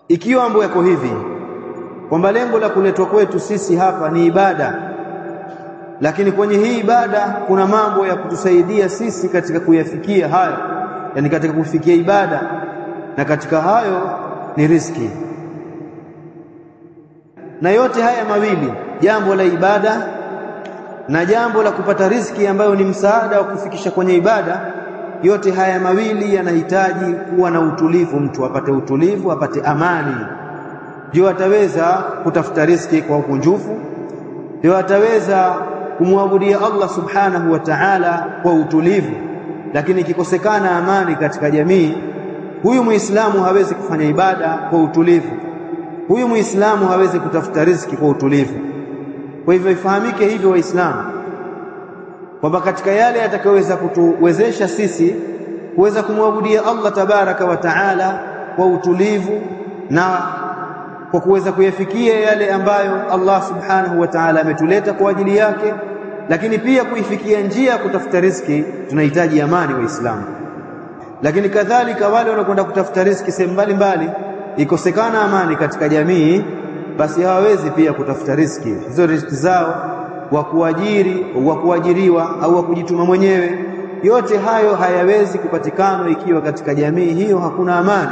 Ikiwa mambo yako hivi kwamba lengo la kuletwa kwetu sisi hapa ni ibada, lakini kwenye hii ibada kuna mambo ya kutusaidia sisi katika kuyafikia hayo, yani katika kufikia ibada, na katika hayo ni riziki. Na yote haya mawili, jambo la ibada na jambo la kupata riziki ambayo ni msaada wa kufikisha kwenye ibada, yote haya mawili yanahitaji kuwa na utulivu. Mtu apate utulivu, apate amani, ndio ataweza kutafuta riziki kwa ukunjufu, ndio ataweza kumwabudia Allah subhanahu wa ta'ala kwa utulivu. Lakini ikikosekana amani katika jamii, huyu Muislamu hawezi kufanya ibada kwa utulivu, huyu Muislamu hawezi kutafuta riziki kwa utulivu. Kwa hivyo ifahamike hivyo Waislamu, kwamba katika yale yatakayoweza kutuwezesha sisi kuweza kumwabudia Allah tabaraka wa taala kwa utulivu na kwa kuweza kuyafikia yale ambayo Allah subhanahu wa ta'ala ametuleta kwa ajili yake, lakini pia kuifikia njia ya kutafuta riziki, tunahitaji amani Waislamu. Lakini kadhalika wale wanakwenda kutafuta riziki sehemu mbalimbali, ikosekana amani katika jamii, basi hawawezi pia kutafuta riziki. Hizo riziki zao wa kuajiri, wa kuajiriwa au wa kujituma mwenyewe, yote hayo hayawezi kupatikana ikiwa katika jamii hiyo hakuna amani.